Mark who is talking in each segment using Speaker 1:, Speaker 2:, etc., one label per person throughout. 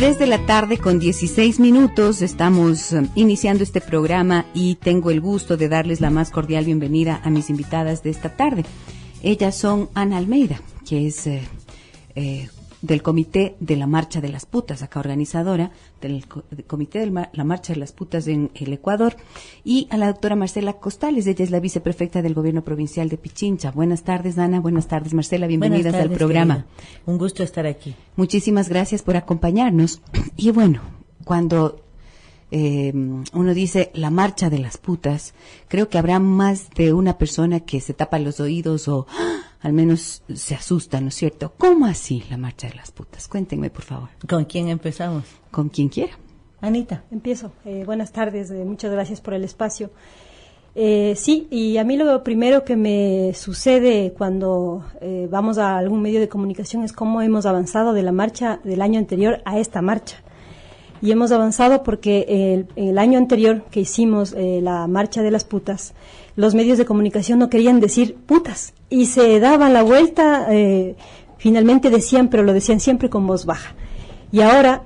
Speaker 1: 3 de la tarde con 16 minutos, estamos iniciando este programa y tengo el gusto de darles la más cordial bienvenida a mis invitadas de esta tarde. Ellas son Ana Almeida, que es del Comité de la Marcha de las Putas, acá organizadora del Comité de la Marcha de las Putas en el Ecuador, y a la doctora Marcela Costales, ella es la viceprefecta del Gobierno Provincial de Pichincha. Buenas tardes, Ana, buenas tardes, Marcela, bienvenidas al programa.
Speaker 2: Querida. Un gusto estar aquí.
Speaker 1: Muchísimas gracias por acompañarnos. Y bueno, cuando uno dice la Marcha de las Putas, creo que habrá más de una persona que se tapa los oídos o al menos se asusta, ¿no es cierto? ¿Cómo así la Marcha de las Putas? Cuéntenme, por favor.
Speaker 2: ¿Con quién empezamos?
Speaker 1: Con quien quiera.
Speaker 2: Anita.
Speaker 3: Empiezo. Buenas tardes, muchas gracias por el espacio. Sí, y a mí lo primero que me sucede cuando vamos a algún medio de comunicación es cómo hemos avanzado de la marcha del año anterior a esta marcha. Y hemos avanzado porque el año anterior que hicimos la Marcha de las Putas, los medios de comunicación no querían decir putas y se daban la vuelta, finalmente decían, pero lo decían siempre con voz baja. Y ahora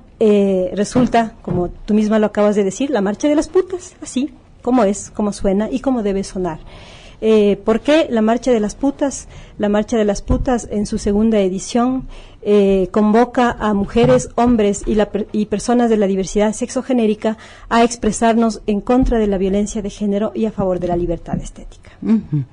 Speaker 3: resulta, como tú misma lo acabas de decir, la Marcha de las Putas, así como es, como suena y como debe sonar. ¿Por qué la Marcha de las Putas? La Marcha de las Putas en su segunda edición convoca a mujeres, hombres y personas de la diversidad sexogenérica a expresarnos en contra de la violencia de género y a favor de la libertad estética.
Speaker 1: Uh-huh.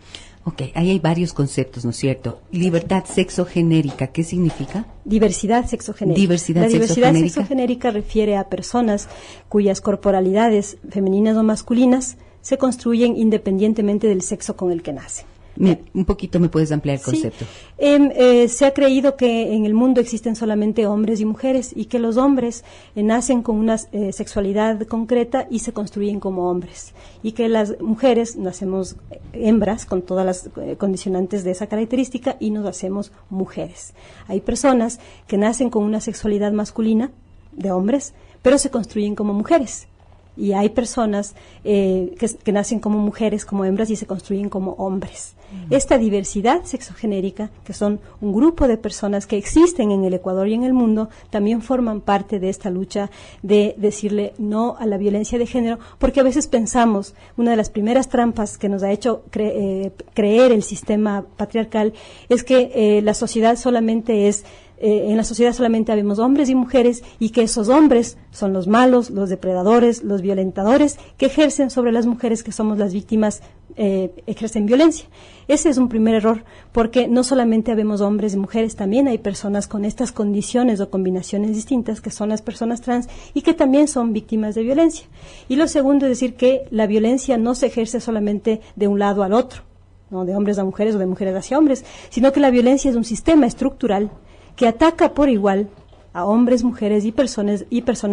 Speaker 1: Ok, ahí hay varios conceptos, ¿no es cierto? Libertad sexogenérica, ¿qué significa?
Speaker 3: Diversidad sexogenérica.
Speaker 1: Diversidad
Speaker 3: sexogenérica refiere a personas cuyas corporalidades femeninas o masculinas se construyen independientemente del sexo con el que nacen.
Speaker 1: Un poquito me puedes ampliar el concepto.
Speaker 3: Sí. Se ha creído que en el mundo existen solamente hombres y mujeres y que los hombres nacen con una sexualidad concreta y se construyen como hombres, y que las mujeres nacemos hembras con todas las condicionantes de esa característica y nos hacemos mujeres. Hay personas que nacen con una sexualidad masculina de hombres, pero se construyen como mujeres. Y hay personas que nacen como mujeres, como hembras y se construyen como hombres. Esta diversidad sexogenérica, que son un grupo de personas que existen en el Ecuador y en el mundo, también forman parte de esta lucha de decirle no a la violencia de género, porque a veces pensamos, una de las primeras trampas que nos ha hecho creer el sistema patriarcal es que la sociedad solamente es en la sociedad solamente habemos hombres y mujeres y que esos hombres son los malos, los depredadores, los violentadores que ejercen sobre las mujeres que somos las víctimas, ejercen violencia. Ese es un primer error, porque no solamente habemos hombres y mujeres, también hay personas con estas condiciones o combinaciones distintas que son las personas trans y que también son víctimas de violencia. Y lo segundo es decir que la violencia no se ejerce solamente de un lado al otro, no de hombres a mujeres o de mujeres hacia hombres, sino que la violencia es un sistema estructural que ataca por igual a hombres, mujeres y personas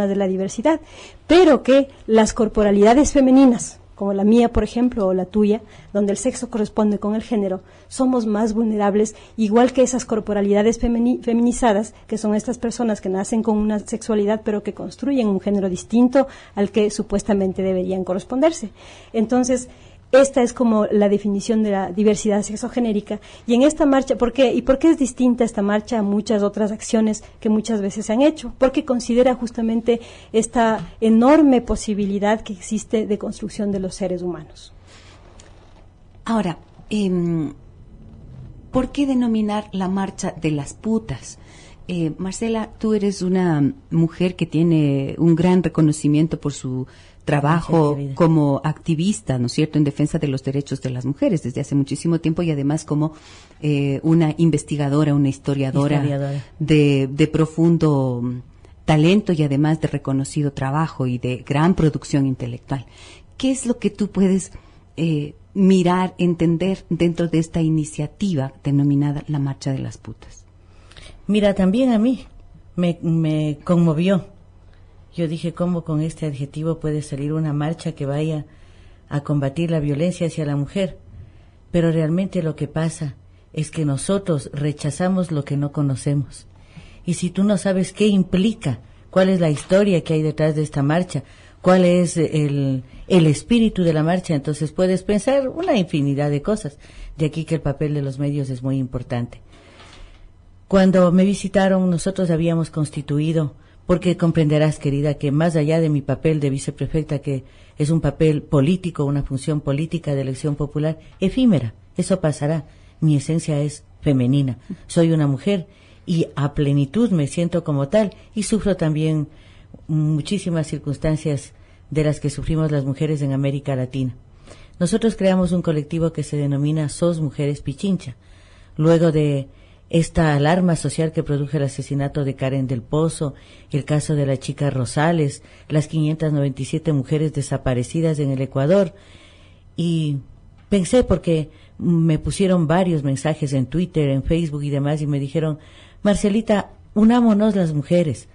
Speaker 3: de la diversidad, pero que las corporalidades femeninas, como la mía, por ejemplo, o la tuya, donde el sexo corresponde con el género, somos más vulnerables, igual que esas corporalidades feminizadas, que son estas personas que nacen con una sexualidad, pero que construyen un género distinto al que supuestamente deberían corresponderse. Entonces, esta es como la definición de la diversidad sexogenérica. Y en esta marcha, ¿por qué es distinta esta marcha a muchas otras acciones que muchas veces se han hecho? Porque considera justamente esta enorme posibilidad que existe de construcción de los seres humanos.
Speaker 1: Ahora, ¿por qué denominar la Marcha de las Putas? Marcela, tú eres una mujer que tiene un gran reconocimiento por su trabajo como activista, ¿no es cierto?, en defensa de los derechos de las mujeres desde hace muchísimo tiempo y además como una investigadora, una historiadora. De profundo talento y además de reconocido trabajo y de gran producción intelectual. ¿Qué es lo que tú puedes mirar, entender dentro de esta iniciativa denominada la Marcha de las Putas?
Speaker 2: Mira, también a mí me conmovió. Yo dije, ¿cómo con este adjetivo puede salir una marcha que vaya a combatir la violencia hacia la mujer? Pero realmente lo que pasa es que nosotros rechazamos lo que no conocemos. Y si tú no sabes qué implica, cuál es la historia que hay detrás de esta marcha, cuál es el espíritu de la marcha, entonces puedes pensar una infinidad de cosas. De aquí que el papel de los medios es muy importante. Cuando me visitaron, nosotros habíamos constituido porque comprenderás, querida, que más allá de mi papel de viceprefecta, que es un papel político, una función política de elección popular, efímera, eso pasará. Mi esencia es femenina, soy una mujer y a plenitud me siento como tal y sufro también muchísimas circunstancias de las que sufrimos las mujeres en América Latina. Nosotros creamos un colectivo que se denomina SOS Mujeres Pichincha, luego de esta alarma social que produjo el asesinato de Karen del Pozo, el caso de la chica Rosales, las 597 mujeres desaparecidas en el Ecuador. Y pensé, porque me pusieron varios mensajes en Twitter, en Facebook y demás, y me dijeron: Marcelita, unámonos las mujeres,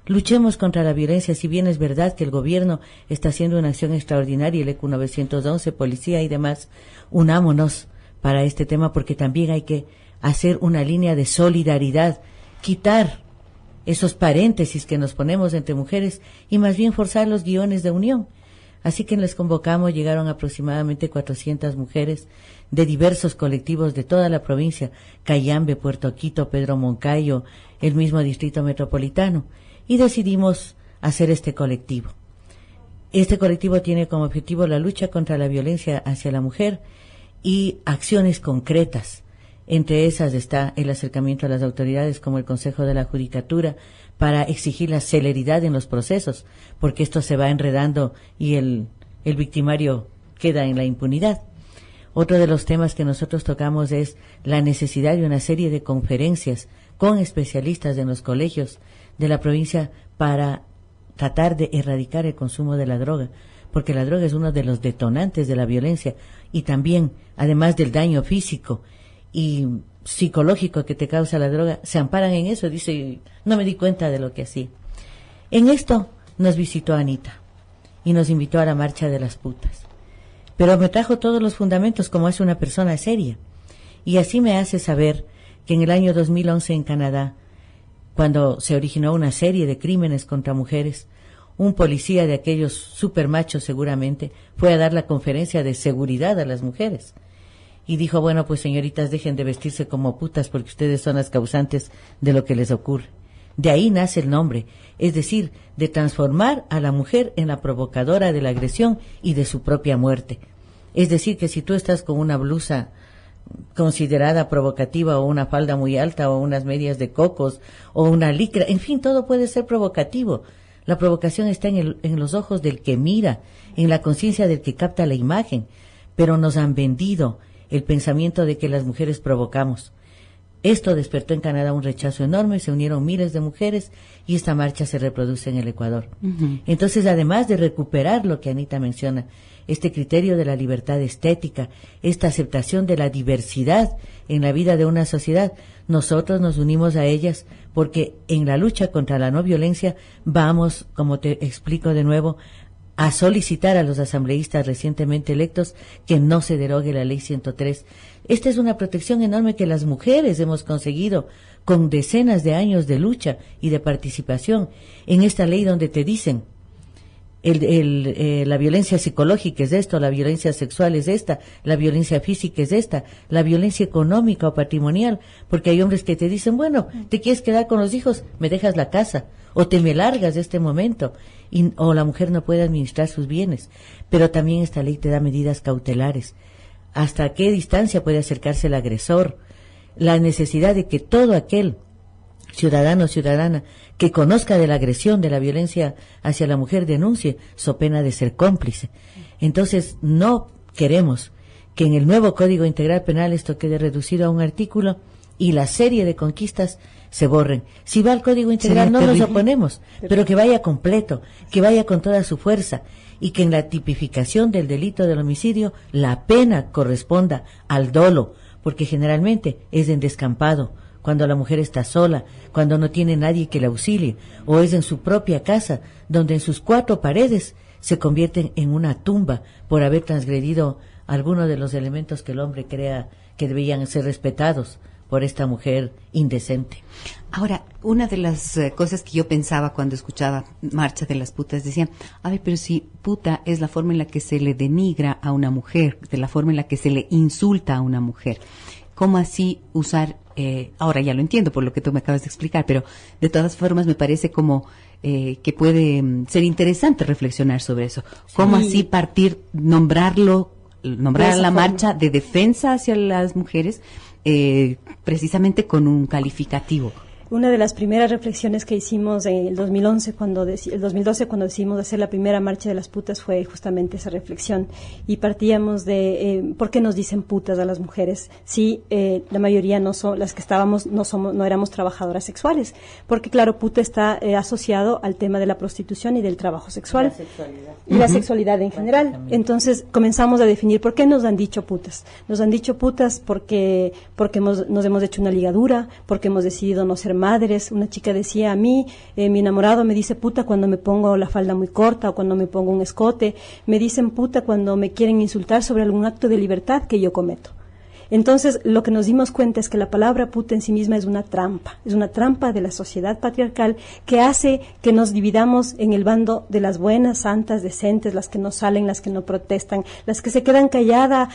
Speaker 2: luchemos contra la violencia. Si bien es verdad que el gobierno está haciendo una acción extraordinaria, el ECU 911, policía y demás, unámonos para este tema, porque también hay que hacer una línea de solidaridad, quitar esos paréntesis que nos ponemos entre mujeres y más bien forzar los guiones de unión. Así que les convocamos, llegaron aproximadamente 400 mujeres de diversos colectivos de toda la provincia, Cayambe, Puerto Quito, Pedro Moncayo, el mismo distrito metropolitano, y decidimos hacer este colectivo. Este colectivo tiene como objetivo la lucha contra la violencia hacia la mujer y acciones concretas. Entre esas está el acercamiento a las autoridades como el Consejo de la Judicatura para exigir la celeridad en los procesos, porque esto se va enredando y el victimario queda en la impunidad. Otro de los temas que nosotros tocamos es la necesidad de una serie de conferencias con especialistas en los colegios de la provincia para tratar de erradicar el consumo de la droga, porque la droga es uno de los detonantes de la violencia y también, además del daño físico y psicológico que te causa la droga, se amparan en eso. Dice, no me di cuenta de lo que hacía. En esto nos visitó Anita y nos invitó a la marcha de las putas, pero me trajo todos los fundamentos como es una persona seria, y así me hace saber que en el año 2011 en Canadá, cuando se originó una serie de crímenes contra mujeres, un policía de aquellos supermachos seguramente fue a dar la conferencia de seguridad a las mujeres y dijo: bueno, pues señoritas, dejen de vestirse como putas porque ustedes son las causantes de lo que les ocurre. De ahí nace el nombre, es decir, de transformar a la mujer en la provocadora de la agresión y de su propia muerte. Es decir, que si tú estás con una blusa considerada provocativa o una falda muy alta o unas medias de cocos o una licra, en fin, todo puede ser provocativo. La provocación está en los ojos del que mira, en la conciencia del que capta la imagen, pero nos han vendido el pensamiento de que las mujeres provocamos. Esto despertó en Canadá un rechazo enorme, se unieron miles de mujeres y esta marcha se reproduce en el Ecuador. Entonces, además de recuperar lo que Anita menciona, este criterio de la libertad estética, esta aceptación de la diversidad en la vida de una sociedad, nosotros nos unimos a ellas porque en la lucha contra la no violencia vamos, como te explico de nuevo, a solicitar a los asambleístas recientemente electos que no se derogue la ley 103. Esta es una protección enorme que las mujeres hemos conseguido con decenas de años de lucha y de participación en esta ley, donde te dicen la violencia psicológica es esto, la violencia sexual es esta, la violencia física es esta, la violencia económica o patrimonial, porque hay hombres que te dicen: bueno, te quieres quedar con los hijos, me dejas la casa, o te me largas de este momento, o la mujer no puede administrar sus bienes. Pero también esta ley te da medidas cautelares, hasta qué distancia puede acercarse el agresor, la necesidad de que todo aquel ciudadano o ciudadana que conozca de la agresión, de la violencia hacia la mujer, denuncie, so pena de ser cómplice. Entonces, no queremos que en el nuevo Código Integral Penal esto quede reducido a un artículo y la serie de conquistas se borren. Si va al Código Integral no nos oponemos, pero que vaya completo, que vaya con toda su fuerza, y que en la tipificación del delito del homicidio la pena corresponda al dolo, porque generalmente es en descampado, cuando la mujer está sola, cuando no tiene nadie que la auxilie, o es en su propia casa, donde en sus 4 paredes se convierten en una tumba por haber transgredido alguno de los elementos que el hombre crea que debían ser respetados por esta mujer indecente.
Speaker 1: Ahora, una de las cosas que yo pensaba cuando escuchaba Marcha de las Putas, decía: a ver, pero si puta es la forma en la que se le denigra a una mujer, de la forma en la que se le insulta a una mujer, ¿cómo así usar? Ahora ya lo entiendo por lo que tú me acabas de explicar, pero de todas formas me parece como que puede ser interesante reflexionar sobre eso. ¿Cómo así partir, nombrar a la marcha de defensa hacia las mujeres, precisamente con un calificativo?
Speaker 3: Una de las primeras reflexiones que hicimos en el 2012, cuando decidimos hacer la primera marcha de las putas, fue justamente esa reflexión. Y partíamos de ¿por qué nos dicen putas a las mujeres? Si la mayoría las que estábamos no éramos trabajadoras sexuales. Porque claro, puta está asociado al tema de la prostitución y del trabajo sexual. Y la sexualidad en general. Entonces comenzamos a definir por qué nos han dicho putas. Nos han dicho putas porque nos hemos hecho una ligadura, porque hemos decidido no ser madres. Una chica decía a mí, mi enamorado me dice puta cuando me pongo la falda muy corta o cuando me pongo un escote. Me dicen puta cuando me quieren insultar sobre algún acto de libertad que yo cometo. Entonces, lo que nos dimos cuenta es que la palabra puta en sí misma es una trampa de la sociedad patriarcal que hace que nos dividamos en el bando de las buenas, santas, decentes, las que no salen, las que no protestan, las que se quedan calladas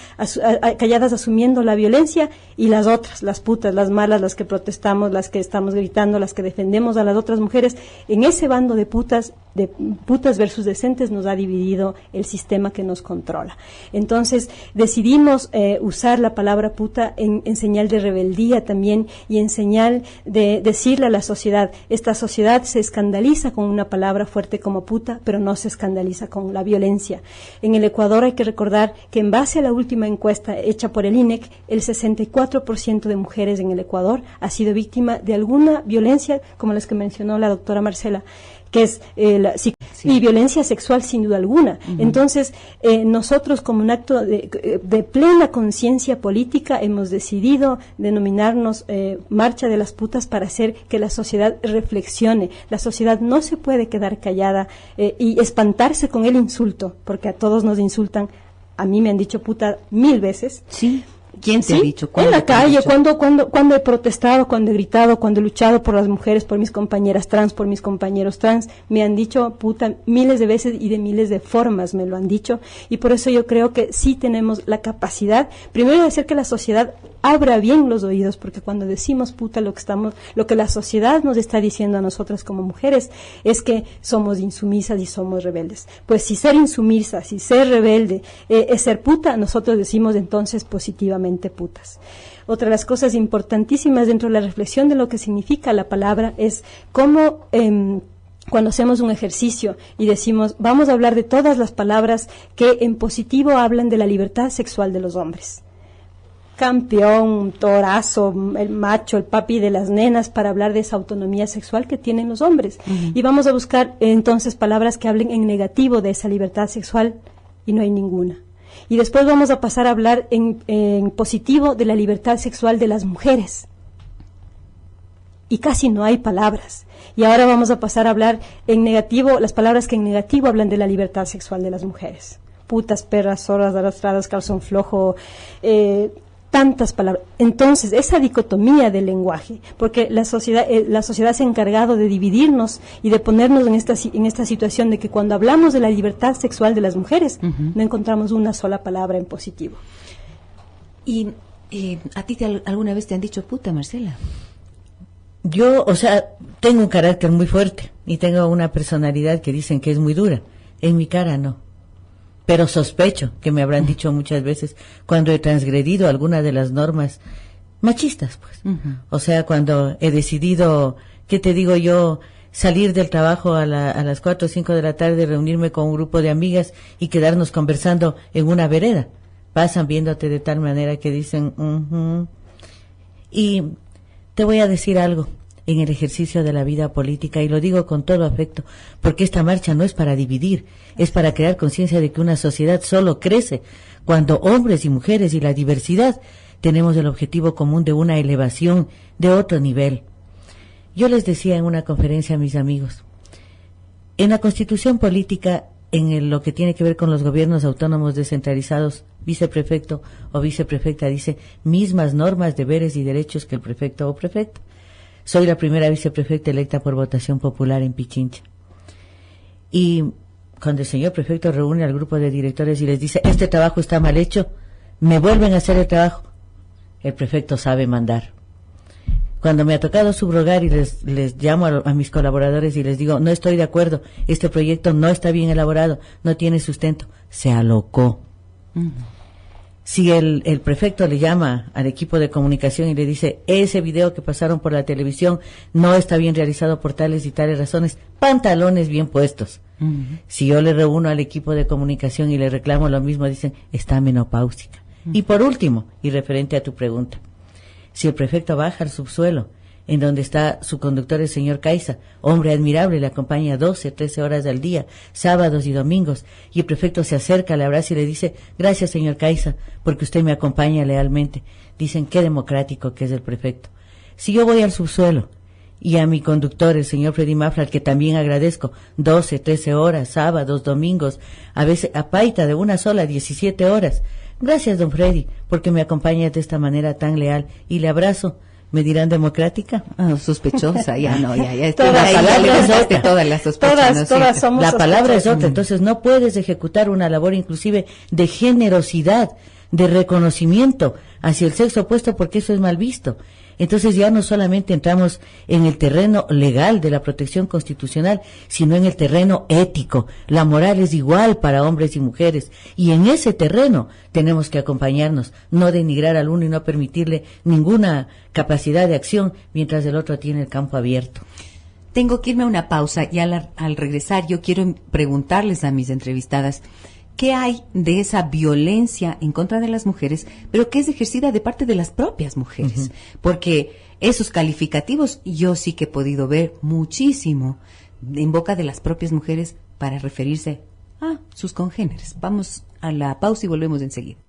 Speaker 3: asumiendo la violencia, y las otras, las putas, las malas, las que protestamos, las que estamos gritando, las que defendemos a las otras mujeres. En ese bando de putas versus decentes nos ha dividido el sistema que nos controla. Entonces, decidimos usar la palabra puta en señal de rebeldía también, y en señal de decirle a la sociedad, esta sociedad se escandaliza con una palabra fuerte como puta, pero no se escandaliza con la violencia. En el Ecuador hay que recordar que en base a la última encuesta hecha por el INEC, el 64% de mujeres en el Ecuador ha sido víctima de alguna violencia, como las que mencionó la doctora Marcela, que es y violencia sexual sin duda alguna. Entonces, nosotros como un acto de plena conciencia política hemos decidido denominarnos Marcha de las Putas para hacer que la sociedad reflexione. La sociedad no se puede quedar callada y espantarse con el insulto, porque a todos nos insultan. A mí me han dicho puta 1000 veces.
Speaker 1: Sí. ¿Quién te ha dicho?
Speaker 3: En la calle, cuando he protestado, cuando he gritado, cuando he luchado por las mujeres, por mis compañeras trans, por mis compañeros trans, me han dicho puta miles de veces y de miles de formas me lo han dicho, y por eso yo creo que sí tenemos la capacidad, primero, de hacer que la sociedad abra bien los oídos, porque cuando decimos puta, lo que la sociedad nos está diciendo a nosotras como mujeres es que somos insumisas y somos rebeldes. Pues si ser insumisa, si ser rebelde es ser puta, nosotros decimos entonces positivamente putas. Otra de las cosas importantísimas dentro de la reflexión de lo que significa la palabra es cómo cuando hacemos un ejercicio y decimos vamos a hablar de todas las palabras que en positivo hablan de la libertad sexual de los hombres. Campeón, torazo, el macho, el papi de las nenas, para hablar de esa autonomía sexual que tienen los hombres. Y vamos a buscar entonces palabras que hablen en negativo de esa libertad sexual, y no hay ninguna. Y después vamos a pasar a hablar en positivo de la libertad sexual de las mujeres. Y casi no hay palabras. Y ahora vamos a pasar a hablar en negativo, las palabras que en negativo hablan de la libertad sexual de las mujeres. Putas, perras, zorras, arrastradas, calzón flojo, tantas palabras. Entonces, esa dicotomía del lenguaje, porque la sociedad se ha encargado de dividirnos y de ponernos en esta situación de que cuando hablamos de la libertad sexual de las mujeres, no encontramos una sola palabra en positivo.
Speaker 1: ¿Y a ti alguna vez te han dicho puta, Marcela?
Speaker 2: Yo, tengo un carácter muy fuerte y tengo una personalidad que dicen que es muy dura. En mi cara no. Pero sospecho que me habrán dicho muchas veces cuando he transgredido alguna de las normas machistas, pues. Cuando he decidido, ¿qué te digo yo? Salir del trabajo a las 4 o 5 de la tarde, reunirme con un grupo de amigas y quedarnos conversando en una vereda. Pasan viéndote de tal manera que dicen, Y te voy a decir algo. En el ejercicio de la vida política, y lo digo con todo afecto, porque esta marcha no es para dividir, es para crear conciencia de que una sociedad solo crece cuando hombres y mujeres y la diversidad tenemos el objetivo común de una elevación de otro nivel. Yo les decía en una conferencia a mis amigos, en la Constitución política, en lo que tiene que ver con los gobiernos autónomos descentralizados, viceprefecto o viceprefecta dice mismas normas, deberes y derechos que el prefecto o prefecta. Soy la primera viceprefecta electa por votación popular en Pichincha. Y cuando el señor prefecto reúne al grupo de directores y les dice, este trabajo está mal hecho, me vuelven a hacer el trabajo. el prefecto sabe mandar. Cuando me ha tocado subrogar y les llamo a mis colaboradores y les digo, no estoy de acuerdo, este proyecto no está bien elaborado, no tiene sustento, se alocó. Si el prefecto le llama al equipo de comunicación y le dice, ese video que pasaron por la televisión no está bien realizado por tales y tales razones, pantalones bien puestos. Si yo le reúno al equipo de comunicación y le reclamo lo mismo, dicen, está menopáusica. Y por último, y referente a tu pregunta, si el prefecto baja al subsuelo, en donde está su conductor, el señor Caiza, hombre admirable, le acompaña 12, 13 horas al día, sábados y domingos, y el prefecto se acerca, le abraza y le dice, gracias señor Caiza, porque usted me acompaña lealmente. Dicen, qué democrático que es el prefecto. Si yo voy al subsuelo, y a mi conductor, el señor Freddy Mafra, al que también agradezco, 12, 13 horas, sábados, domingos, a veces a paita de una sola, 17 horas. Gracias, don Freddy, porque me acompaña de esta manera tan leal, y le abrazo. ¿Me dirán democrática?
Speaker 1: Sospechosa, ya no, ya.
Speaker 2: Todas
Speaker 1: las sospechas.
Speaker 3: Todas somos
Speaker 2: la palabra es otra, entonces no puedes ejecutar una labor inclusive de generosidad, de reconocimiento hacia el sexo opuesto, porque eso es mal visto. Entonces ya no solamente entramos en el terreno legal de la protección constitucional, sino en el terreno ético. La moral es igual para hombres y mujeres, y en ese terreno tenemos que acompañarnos, no denigrar al uno y no permitirle ninguna capacidad de acción mientras el otro tiene el campo abierto.
Speaker 1: Tengo que irme a una pausa y al regresar yo quiero preguntarles a mis entrevistadas ¿qué hay de esa violencia en contra de las mujeres, pero que es ejercida de parte de las propias mujeres? Porque esos calificativos yo sí que he podido ver muchísimo en boca de las propias mujeres para referirse a sus congéneres. Vamos a la pausa y volvemos enseguida.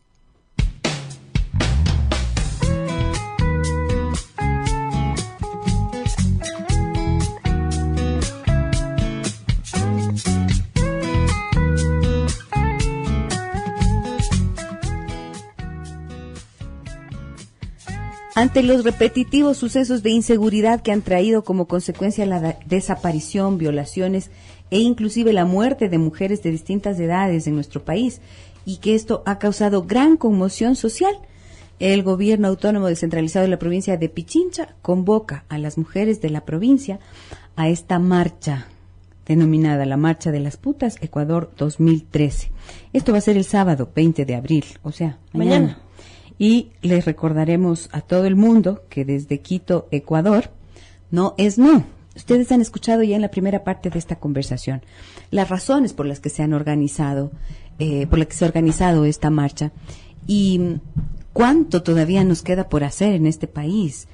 Speaker 1: Ante los repetitivos sucesos de inseguridad que han traído como consecuencia la desaparición, violaciones e inclusive la muerte de mujeres de distintas edades en nuestro país, y que esto ha causado gran conmoción social, el gobierno autónomo descentralizado de la provincia de Pichincha convoca a las mujeres de la provincia a esta marcha denominada la Marcha de las Putas Ecuador 2013. Esto va a ser el sábado 20 de abril, o sea, mañana. Y les recordaremos a todo el mundo que desde Quito, Ecuador, no es no. Ustedes han escuchado ya en la primera parte de esta conversación las razones por las que se han organizado, por las que se ha organizado esta marcha, y cuánto todavía nos queda por hacer en este país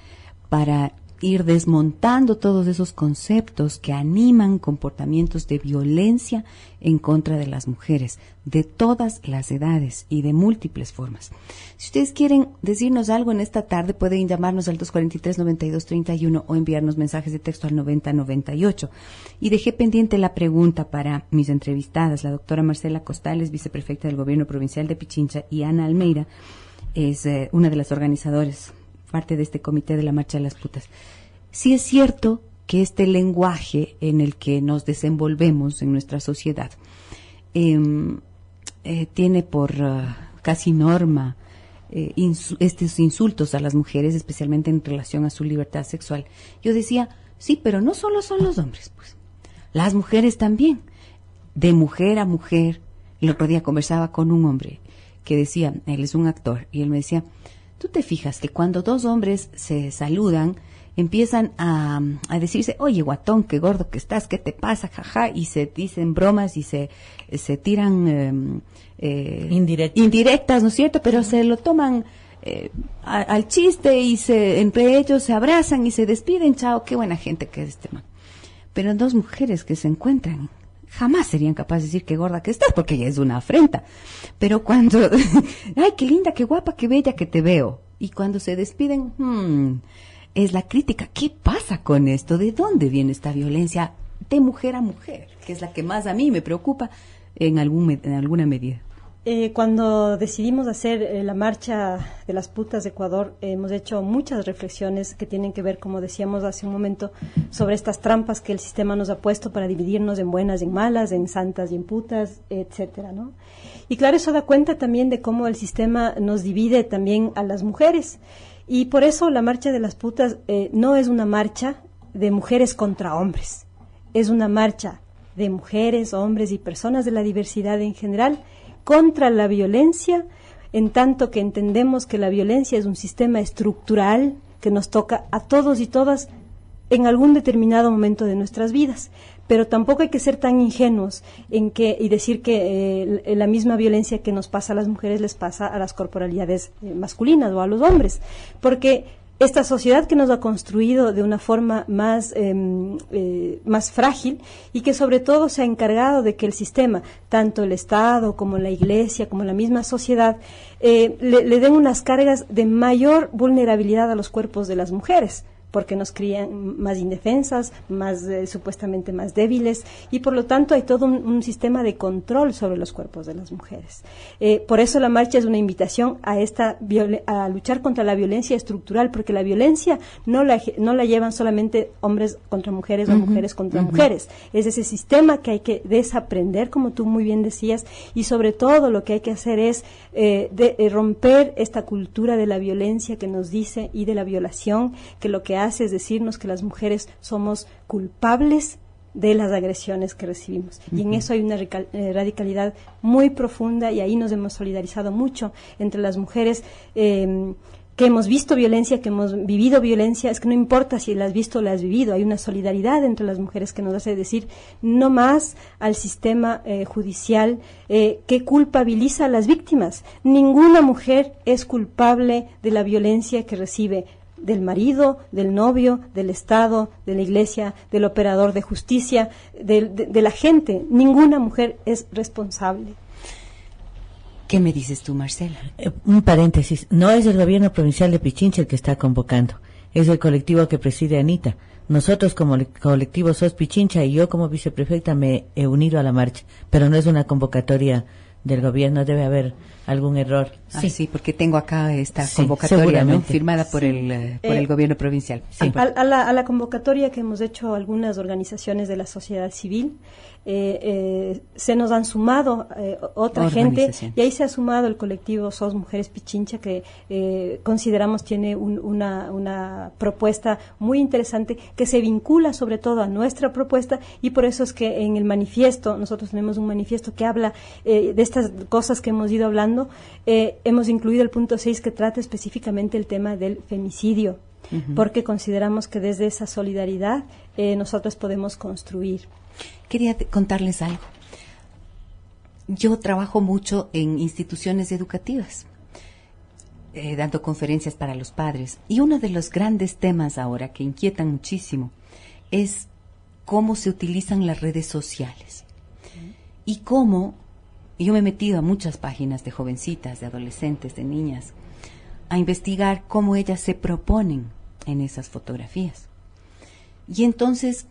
Speaker 1: para ir desmontando todos esos conceptos que animan comportamientos de violencia en contra de las mujeres, de todas las edades y de múltiples formas. Si ustedes quieren decirnos algo en esta tarde, pueden llamarnos al 243-9231 o enviarnos mensajes de texto al 9098. Y dejé pendiente la pregunta para mis entrevistadas, la doctora Marcela Costales, viceprefecta del Gobierno Provincial de Pichincha, y Ana Almeida, es una de las organizadoras, parte de este comité de la Marcha de las Putas. Sí es cierto que este lenguaje en el que nos desenvolvemos en nuestra sociedad tiene por casi norma estos insultos a las mujeres, especialmente en relación a su libertad sexual. Yo decía, sí, pero no solo son los hombres, pues. Las mujeres también. De mujer a mujer. El otro día conversaba con un hombre que decía, él es un actor, y él me decía, tú te fijas que cuando dos hombres se saludan, empiezan a decirse, oye, guatón, qué gordo que estás, qué te pasa, jaja, y se dicen bromas y se tiran indirectas, ¿no es cierto? Pero se lo toman al chiste y entre ellos se abrazan y se despiden, chao, qué buena gente que es este man. Pero dos mujeres que se encuentran jamás serían capaces de decir qué gorda que estás, porque ya es una afrenta. Pero cuando, ay, qué linda, qué guapa, qué bella que te veo. Y cuando se despiden, es la crítica. ¿Qué pasa con esto? ¿De dónde viene esta violencia de mujer a mujer? Que es la que más a mí me preocupa en alguna medida.
Speaker 3: Cuando decidimos hacer la marcha de las putas de Ecuador, hemos hecho muchas reflexiones que tienen que ver, como decíamos hace un momento, sobre estas trampas que el sistema nos ha puesto para dividirnos en buenas y en malas, en santas y en putas, etcétera, ¿no? Y claro, eso da cuenta también de cómo el sistema nos divide también a las mujeres. Y por eso la marcha de las putas no es una marcha de mujeres contra hombres, es una marcha de mujeres, hombres y personas de la diversidad en general contra la violencia, en tanto que entendemos que la violencia es un sistema estructural que nos toca a todos y todas en algún determinado momento de nuestras vidas. Pero tampoco hay que ser tan ingenuos y decir que la misma violencia que nos pasa a las mujeres les pasa a las corporalidades masculinas o a los hombres, porque esta sociedad que nos ha construido de una forma más frágil y que sobre todo se ha encargado de que el sistema, tanto el Estado como la Iglesia, como la misma sociedad, le den unas cargas de mayor vulnerabilidad a los cuerpos de las mujeres, porque nos crían más indefensas, más supuestamente más débiles, y por lo tanto hay todo un sistema de control sobre los cuerpos de las mujeres. Por eso la marcha es una invitación a luchar contra la violencia estructural, porque la violencia no la llevan solamente hombres contra mujeres o mujeres contra mujeres. Es ese sistema que hay que desaprender, como tú muy bien decías, y sobre todo lo que hay que hacer es romper esta cultura de la violencia que nos dice, y de la violación, que lo que hace es decirnos que las mujeres somos culpables de las agresiones que recibimos. Y en eso hay una radicalidad muy profunda, y ahí nos hemos solidarizado mucho entre las mujeres que hemos visto violencia, que hemos vivido violencia. Es que no importa si la has visto o la has vivido, hay una solidaridad entre las mujeres que nos hace decir no más al sistema judicial que culpabiliza a las víctimas. Ninguna mujer es culpable de la violencia que recibe del marido, del novio, del Estado, de la Iglesia, del operador de justicia, de la gente. Ninguna mujer es responsable.
Speaker 1: ¿Qué me dices tú, Marcela?
Speaker 2: Un paréntesis. No es el gobierno provincial de Pichincha el que está convocando. Es el colectivo que preside Anita. Nosotros como colectivo SOS Pichincha y yo como viceprefecta me he unido a la marcha. Pero no es una convocatoria del gobierno, debe haber algún error.
Speaker 1: Sí, porque tengo acá esta convocatoria, ¿no?, firmada por el gobierno provincial.
Speaker 3: Sí. A la convocatoria que hemos hecho algunas organizaciones de la sociedad civil, se nos han sumado otra gente, y ahí se ha sumado el colectivo SOS Mujeres Pichincha, que consideramos tiene una propuesta muy interesante que se vincula sobre todo a nuestra propuesta, y por eso es que en el manifiesto, nosotros tenemos un manifiesto que habla de estas cosas que hemos ido hablando. Hemos incluido el punto 6 que trata específicamente el tema del femicidio, porque consideramos que desde esa solidaridad nosotros podemos construir.
Speaker 1: Quería contarles algo. Yo trabajo mucho en instituciones educativas, dando conferencias para los padres, y uno de los grandes temas ahora que inquietan muchísimo es cómo se utilizan las redes sociales y cómo. Yo me he metido a muchas páginas de jovencitas, de adolescentes, de niñas, a investigar cómo ellas se proponen en esas fotografías. Y entonces,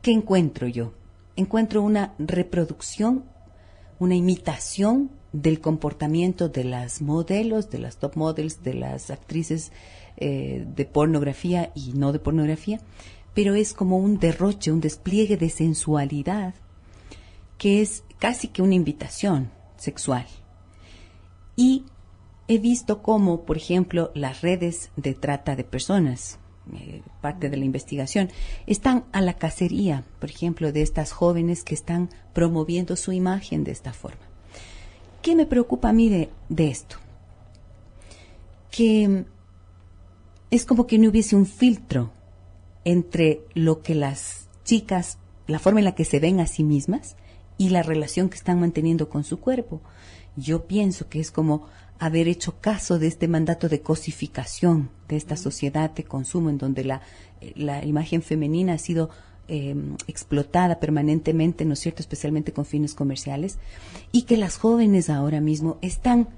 Speaker 1: ¿qué encuentro yo? Encuentro una reproducción, una imitación del comportamiento de las modelos, de las top models, de las actrices de pornografía y no de pornografía, pero es como un derroche, un despliegue de sensualidad que es casi que una invitación sexual. Y he visto cómo, por ejemplo, las redes de trata de personas, parte de la investigación, están a la cacería, por ejemplo, de estas jóvenes que están promoviendo su imagen de esta forma. ¿Qué me preocupa a mí de esto? Que es como que no hubiese un filtro entre lo que las chicas, la forma en la que se ven a sí mismas, y la relación que están manteniendo con su cuerpo. Yo pienso que es como haber hecho caso de este mandato de cosificación de esta sociedad de consumo, en donde la imagen femenina ha sido explotada permanentemente, ¿no es cierto?, especialmente con fines comerciales, y que las jóvenes ahora mismo están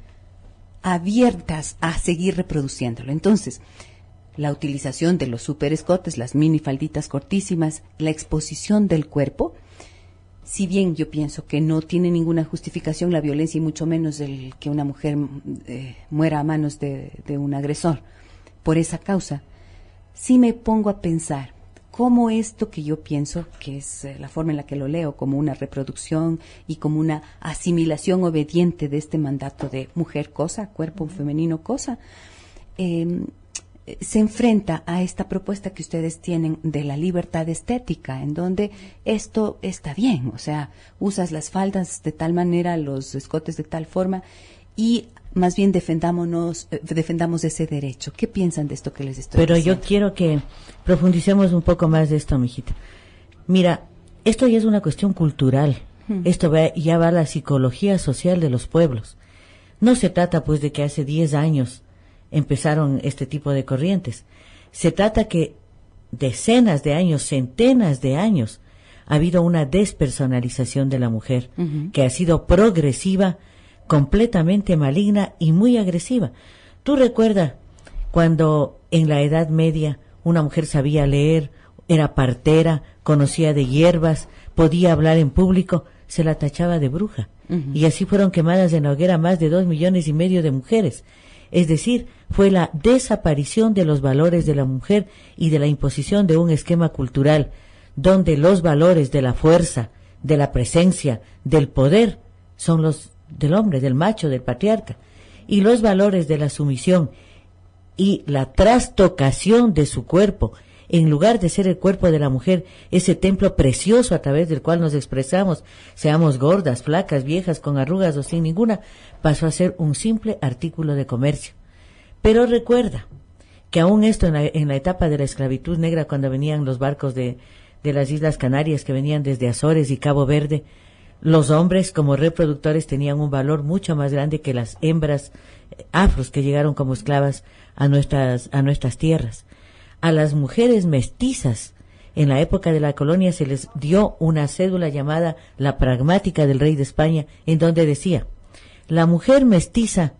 Speaker 1: abiertas a seguir reproduciéndolo. Entonces, la utilización de los super escotes, las minifalditas cortísimas, la exposición del cuerpo, si bien yo pienso que no tiene ninguna justificación la violencia y mucho menos el que una mujer muera a manos de un agresor por esa causa, sí me pongo a pensar cómo esto que yo pienso, que es la forma en la que lo leo, como una reproducción y como una asimilación obediente de este mandato de mujer cosa, cuerpo femenino cosa, se enfrenta a esta propuesta que ustedes tienen de la libertad estética, en donde esto está bien, o sea, usas las faldas de tal manera, los escotes de tal forma, y más bien defendamos ese derecho. ¿Qué piensan de esto que les estoy diciendo?
Speaker 2: Pero yo quiero que profundicemos un poco más de esto, mijita. Mira, esto ya es una cuestión cultural, esto ya va a la psicología social de los pueblos. No se trata pues de que hace 10 años empezaron este tipo de corrientes. Se trata que decenas de años, centenas de años, ha habido una despersonalización de la mujer, que ha sido progresiva, completamente maligna y muy agresiva. ¿Tú recuerdas cuando en la Edad Media una mujer sabía leer, era partera, conocía de hierbas, podía hablar en público? Se la tachaba de bruja. Y así fueron quemadas en la hoguera más de 2,5 millones de mujeres. Es decir, fue la desaparición de los valores de la mujer y de la imposición de un esquema cultural donde los valores de la fuerza, de la presencia, del poder son los del hombre, del macho, del patriarca, y los valores de la sumisión y la trastocación de su cuerpo, en lugar de ser el cuerpo de la mujer, ese templo precioso a través del cual nos expresamos, seamos gordas, flacas, viejas, con arrugas o sin ninguna, pasó a ser un simple artículo de comercio. Pero recuerda que aún esto en la etapa de la esclavitud negra, cuando venían los barcos de las Islas Canarias, que venían desde Azores y Cabo Verde, los hombres como reproductores tenían un valor mucho más grande que las hembras afros que llegaron como esclavas a nuestras tierras. A las mujeres mestizas, en la época de la colonia, se les dio una cédula llamada la pragmática del rey de España, en donde decía: la mujer mestiza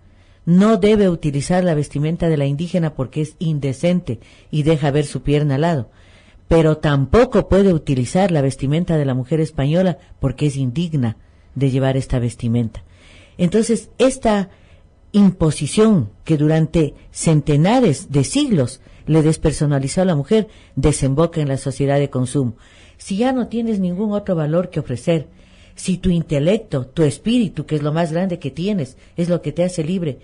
Speaker 2: no debe utilizar la vestimenta de la indígena porque es indecente y deja ver su pierna al lado, pero tampoco puede utilizar la vestimenta de la mujer española porque es indigna de llevar esta vestimenta. Entonces, esta imposición que durante centenares de siglos le despersonalizó a la mujer desemboca en la sociedad de consumo. Si ya no tienes ningún otro valor que ofrecer, si tu intelecto, tu espíritu, que es lo más grande que tienes, es lo que te hace libre,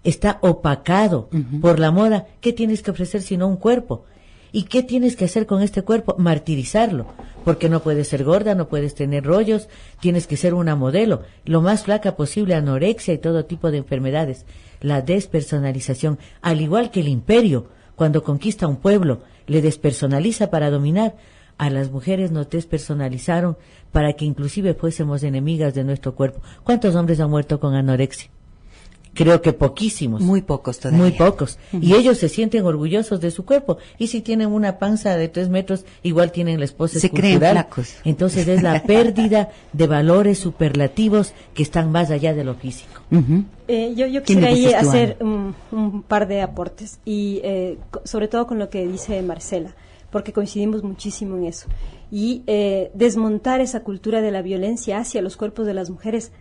Speaker 2: está opacado por la moda, ¿qué tienes que ofrecer sino un cuerpo? ¿Y qué tienes que hacer con este cuerpo? Martirizarlo, porque no puedes ser gorda, no puedes tener rollos, tienes que ser una modelo, lo más flaca posible, anorexia y todo tipo de enfermedades. La despersonalización, al igual que el imperio, cuando conquista un pueblo, le despersonaliza para dominar. A las mujeres nos despersonalizaron para que inclusive fuésemos enemigas de nuestro cuerpo. ¿Cuántos hombres han muerto con anorexia? Creo que poquísimos.
Speaker 1: Muy pocos todavía.
Speaker 2: Muy pocos. Y ellos se sienten orgullosos de su cuerpo. Y si tienen una panza de 3 metros, igual tienen la esposa escultural.
Speaker 1: Se creen flacos.
Speaker 2: Entonces es la pérdida de valores superlativos que están más allá de lo físico.
Speaker 3: Yo quisiera ahí hacer un par de aportes. Y sobre todo con lo que dice Marcela, porque coincidimos muchísimo en eso. Y desmontar esa cultura de la violencia hacia los cuerpos de las mujeres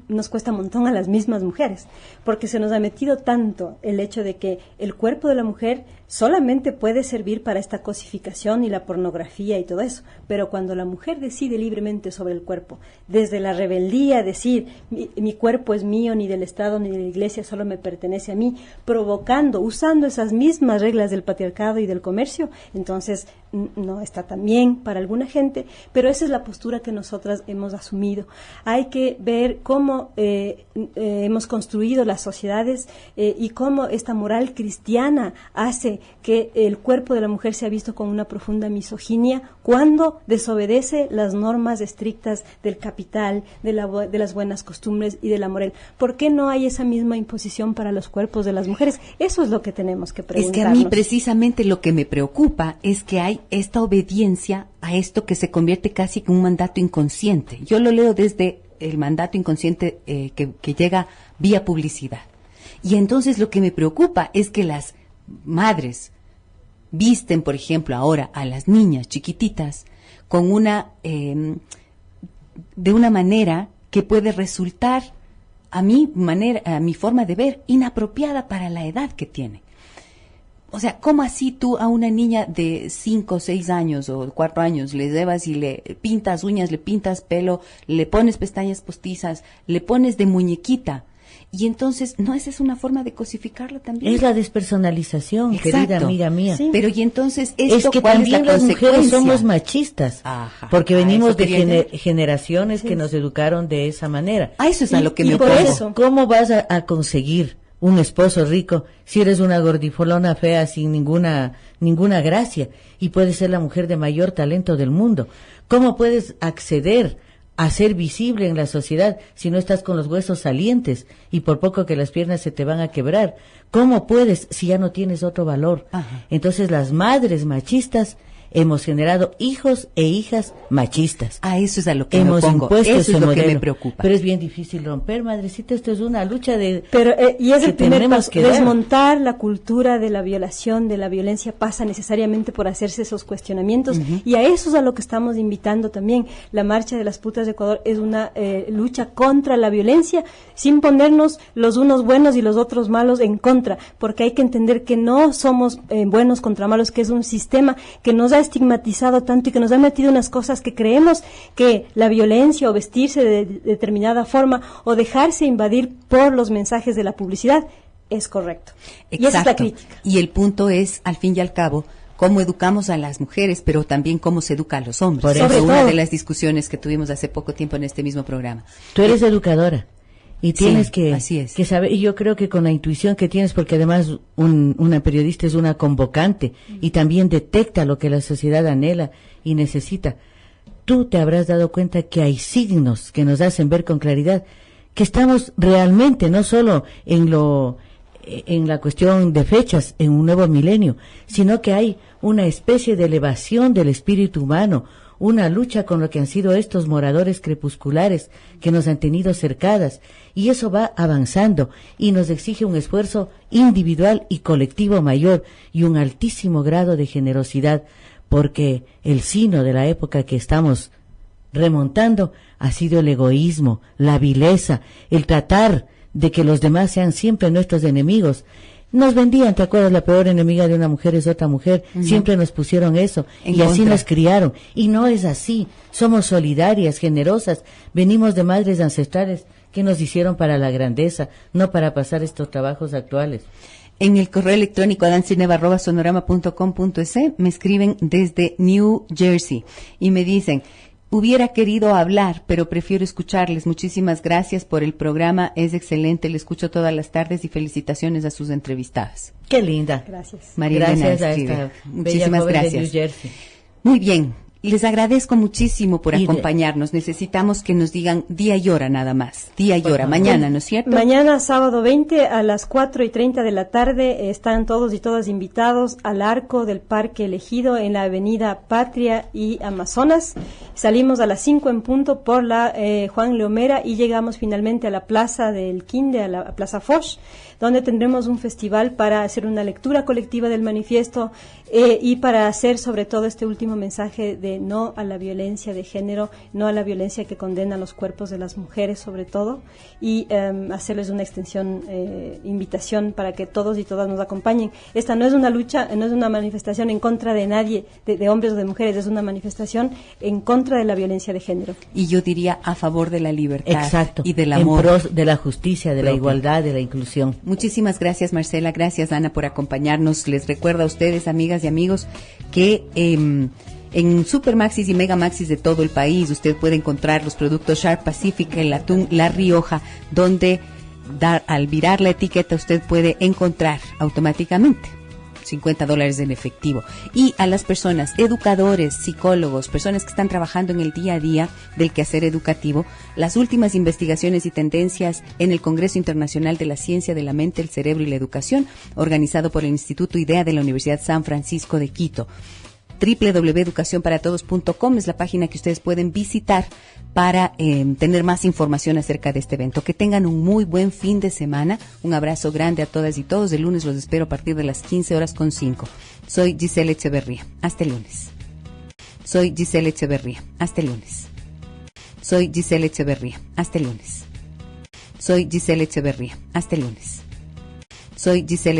Speaker 3: nos cuesta un montón a las mismas mujeres, porque se nos ha metido tanto el hecho de que el cuerpo de la mujer solamente puede servir para esta cosificación y la pornografía y todo eso, pero cuando la mujer decide libremente sobre el cuerpo, desde la rebeldía, decir mi cuerpo es mío, ni del Estado ni de la Iglesia, solo me pertenece a mí, provocando, usando esas mismas reglas del patriarcado y del comercio, entonces no está tan bien para alguna gente, pero esa es la postura que nosotras hemos asumido. Hay que ver cómo hemos construido las sociedades y cómo esta moral cristiana hace que el cuerpo de la mujer sea visto con una profunda misoginia cuando desobedece las normas estrictas del capital, de las buenas costumbres y de la moral. ¿Por qué no hay esa misma imposición para los cuerpos de las mujeres? Eso es lo que tenemos que preguntarnos.
Speaker 1: Es que a mí precisamente lo que me preocupa es que hay esta obediencia a esto que se convierte casi en un mandato inconsciente. Yo lo leo desde el mandato inconsciente que llega vía publicidad. Y entonces lo que me preocupa es que las madres visten, por ejemplo, ahora a las niñas chiquititas con una de una manera que puede resultar, a mi forma de ver, inapropiada para la edad que tiene. O sea, ¿cómo así tú a una niña de 5, 6 años o 4 años le llevas y le pintas uñas, le pintas pelo, le pones pestañas postizas, le pones de muñequita? Y entonces, ¿no esa es una forma de cosificarla también?
Speaker 2: Es la despersonalización,
Speaker 1: Exacto.
Speaker 2: Querida amiga mía.
Speaker 1: Sí. Pero y entonces, ¿esto
Speaker 2: es que
Speaker 1: cuál
Speaker 2: también
Speaker 1: es la
Speaker 2: las mujeres
Speaker 1: consecuencia?
Speaker 2: somos machistas,
Speaker 1: Ajá.
Speaker 2: porque venimos de
Speaker 1: llegar.
Speaker 2: generaciones que nos educaron de esa manera.
Speaker 1: A eso es a lo que me
Speaker 3: por
Speaker 1: opongo.
Speaker 3: eso.
Speaker 2: ¿Cómo vas a conseguir un esposo rico si eres una gordifolona fea sin ninguna gracia y puedes ser la mujer de mayor talento del mundo? ¿Cómo puedes acceder a ser visible en la sociedad si no estás con los huesos salientes y por poco que las piernas se te van a quebrar? ¿Cómo puedes si ya no tienes otro valor?
Speaker 1: Ajá.
Speaker 2: Entonces las madres machistas hemos generado hijos e hijas machistas.
Speaker 1: A eso es a lo que
Speaker 2: Hemos
Speaker 1: me opongo.
Speaker 2: impuesto
Speaker 1: Eso
Speaker 2: ese
Speaker 1: es lo
Speaker 2: modelo,
Speaker 1: que me preocupa.
Speaker 2: pero es bien difícil romper, madrecita. Esto es una lucha de.
Speaker 3: Pero y es el
Speaker 2: que
Speaker 3: primer
Speaker 2: tenemos
Speaker 3: paso.
Speaker 2: que dar.
Speaker 3: Desmontar la cultura de la violación, de la violencia, pasa necesariamente por hacerse esos cuestionamientos, y a eso es a lo que estamos invitando también. La Marcha de las Putas de Ecuador es una lucha contra la violencia, sin ponernos los unos buenos y los otros malos en contra, porque hay que entender que no somos buenos contra malos, que es un sistema que nos ha estigmatizado tanto y que nos ha metido unas cosas que creemos que la violencia o vestirse de determinada forma o dejarse invadir por los mensajes de la publicidad es correcto.
Speaker 1: Exacto.
Speaker 3: Y esa es la crítica.
Speaker 1: Y el punto es, al fin y al cabo, cómo educamos a las mujeres, pero también cómo se educa a los hombres.
Speaker 2: Por
Speaker 1: Esa
Speaker 2: eso.
Speaker 1: fue una
Speaker 3: Sobre todo.
Speaker 1: de las discusiones que tuvimos hace poco tiempo en este mismo programa.
Speaker 2: Tú eres educadora y tienes
Speaker 1: Sí, así es.
Speaker 2: que saber, y yo creo que con la intuición que tienes, porque además una periodista es una convocante y también detecta lo que la sociedad anhela y necesita, tú te habrás dado cuenta que hay signos que nos hacen ver con claridad que estamos realmente, no solo en la cuestión de fechas, en un nuevo milenio, sino que hay una especie de elevación del espíritu humano, una lucha con lo que han sido estos moradores crepusculares que nos han tenido cercadas, y eso va avanzando y nos exige un esfuerzo individual y colectivo mayor y un altísimo grado de generosidad, porque el sino de la época que estamos remontando ha sido el egoísmo, la vileza, el tratar de que los demás sean siempre nuestros enemigos. Nos vendían, ¿te acuerdas? La peor enemiga de una mujer es otra mujer. Siempre nos pusieron eso y así nos criaron. Y no es así. Somos solidarias, generosas. Venimos de madres ancestrales que nos hicieron para la grandeza, no para pasar estos trabajos actuales.
Speaker 1: En el correo electrónico adancineva@sonorama.com.es me escriben desde New Jersey y me dicen: hubiera querido hablar, pero prefiero escucharles. Muchísimas gracias por el programa, es excelente, le escucho todas las tardes y felicitaciones a sus entrevistadas.
Speaker 2: Qué linda.
Speaker 3: Gracias.
Speaker 1: María Elena
Speaker 2: Gracias a
Speaker 1: escribe.
Speaker 2: esta bella
Speaker 1: Muchísimas
Speaker 2: joven de
Speaker 1: gracias.
Speaker 2: New Jersey.
Speaker 1: Muy bien, les agradezco muchísimo por
Speaker 2: Y de-
Speaker 1: acompañarnos. Necesitamos que nos digan día y hora nada más. Día y
Speaker 2: Por
Speaker 1: hora,
Speaker 2: favor.
Speaker 1: mañana, ¿no es cierto?
Speaker 3: Mañana, sábado 20, a las 4:30 de la tarde, están todos y todas invitados al arco del Parque Elegido en la avenida Patria y Amazonas. Salimos a las 5 en punto por la Juan Leomera y llegamos finalmente a la Plaza del Quinde, a la Plaza Foch, donde tendremos un festival para hacer una lectura colectiva del manifiesto y para hacer sobre todo este último mensaje de no a la violencia de género, no a la violencia que condena los cuerpos de las mujeres sobre todo, y hacerles una invitación para que todos y todas nos acompañen. Esta no es una lucha, no es una manifestación en contra de nadie, de hombres o de mujeres, es una manifestación en contra de la violencia de género.
Speaker 1: Y yo diría a favor de la libertad
Speaker 2: Exacto.
Speaker 1: y del
Speaker 2: En
Speaker 1: amor.
Speaker 2: pros de la justicia, de la
Speaker 1: propio.
Speaker 2: igualdad, de la inclusión.
Speaker 1: Muchísimas gracias, Marcela. Gracias, Ana, por acompañarnos. Les recuerdo a ustedes, amigas y amigos, que en Supermaxis y Megamaxis de todo el país usted puede encontrar los productos Sharp Pacific, el atún La Rioja, donde al virar la etiqueta usted puede encontrar automáticamente $50 en efectivo. Y a las personas, educadores, psicólogos, personas que están trabajando en el día a día del quehacer educativo, las últimas investigaciones y tendencias en el Congreso Internacional de la Ciencia de la Mente, el Cerebro y la Educación, organizado por el Instituto IDEA de la Universidad San Francisco de Quito. www.educacionparatodos.com es la página que ustedes pueden visitar para tener más información acerca de este evento. Que tengan un muy buen fin de semana. Un abrazo grande a todas y todos. El lunes los espero a partir de las 15:05. Soy Gisela Echeverría. Hasta el lunes. Soy Gisela Echeverría. Hasta el lunes. Soy Giselle Echeverría. Hasta el lunes. Soy Giselle Echeverría. Hasta el lunes. Soy Giselle